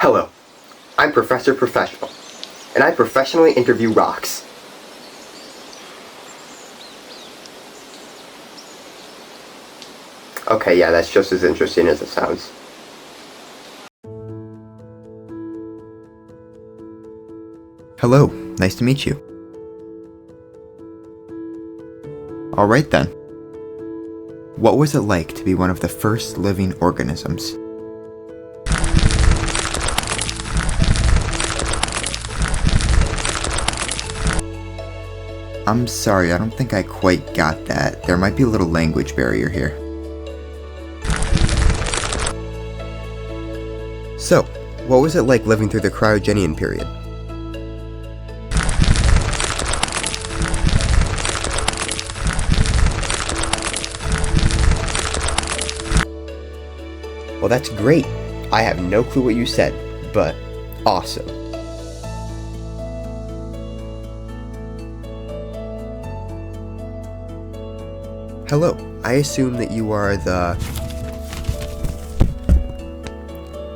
Hello, I'm Professor Professional, and I professionally interview rocks. Okay, yeah, that's just as interesting as it sounds. Hello, nice to meet you. Alright then. What was it like to be one of the first living organisms? I'm sorry, I don't think I quite got that. There might be a little language barrier here. So, what was it like living through the cryogenian period? Well, that's great. I have no clue what you said, but awesome. Hello, I assume that you are the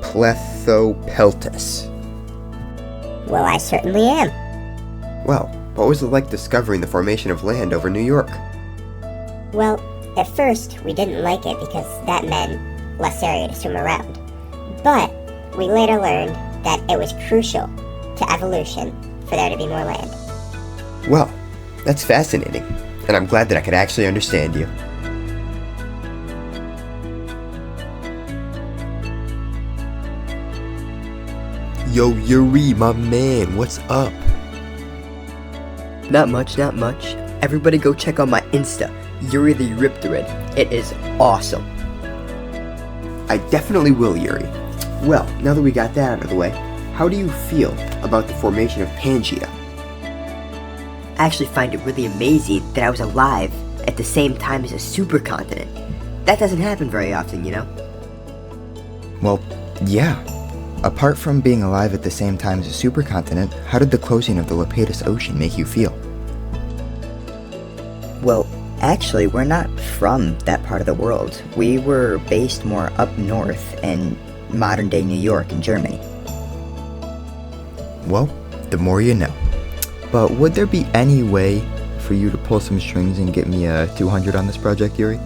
Plethopeltis. Well, I certainly am. Well, what was it like discovering the formation of land over New York? Well, at first, we didn't like it because that meant less area to swim around. But we later learned that it was crucial to evolution for there to be more land. Well, that's fascinating, and I'm glad that I could actually understand you. Yo, Yuri, my man, what's up? Not much. Everybody go check out my Insta, Yuri the Eurypterid. It is awesome. I definitely will, Yuri. Well, now that we got that out of the way, how do you feel about the formation of Pangaea? I actually find it really amazing that I was alive at the same time as a supercontinent. That doesn't happen very often, you know? Well, yeah. Apart from being alive at the same time as a supercontinent, how did the closing of the Iapetus Ocean make you feel? Well, actually, we're not from that part of the world. We were based more up north in modern-day New York and Germany. Well, the more you know. But would there be any way for you to pull some strings and get me a 200 on this project, Yuri?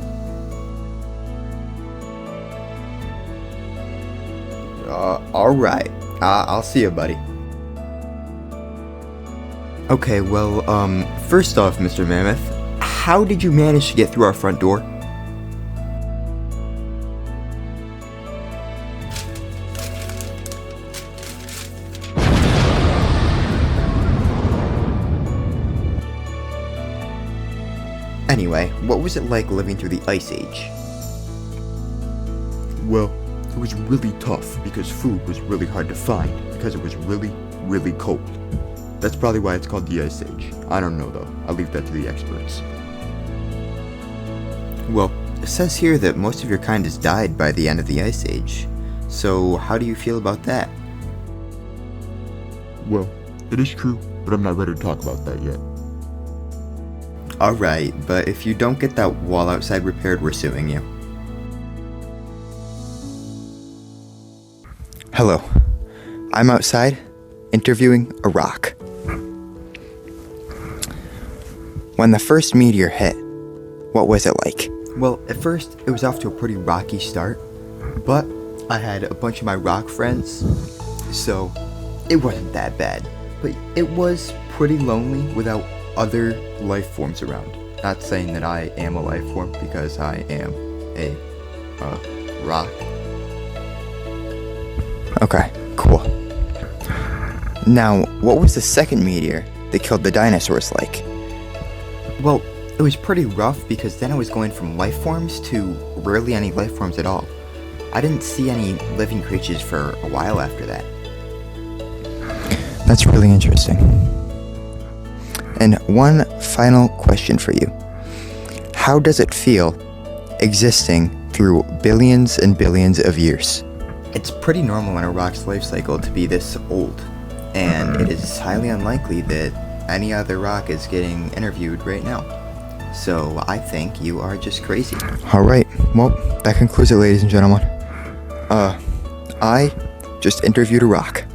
Alright. I'll see you, buddy. Okay, well, first off, Mr. Mammoth, how did you manage to get through our front door? Anyway, what was it like living through the Ice Age? Well, it was really tough because food was really hard to find because it was really, really cold. That's probably why it's called the Ice Age. I don't know though. I'll leave that to the experts. Well, it says here that most of your kind has died by the end of the Ice Age. So, how do you feel about that? Well, it is true, but I'm not ready to talk about that yet. Alright, but if you don't get that wall outside repaired, we're suing you. Hello. I'm outside, interviewing a rock. When the first meteor hit, what was it like? Well, at first, it was off to a pretty rocky start, but I had a bunch of my rock friends, so it wasn't that bad. But it was pretty lonely without other life forms around. Not saying that I am a life form, because I am a rock. Okay, cool. Now, what was the second meteor that killed the dinosaurs like? Well, it was pretty rough because then I was going from life forms to rarely any life forms at all. I didn't see any living creatures for a while after that. That's really interesting. And one final question for you. How does it feel existing through billions and billions of years? It's pretty normal in a rock's life cycle to be this old, and it is highly unlikely that any other rock is getting interviewed right now. So I think you are just crazy. Alright, well, that concludes it, ladies and gentlemen. I Just interviewed a rock.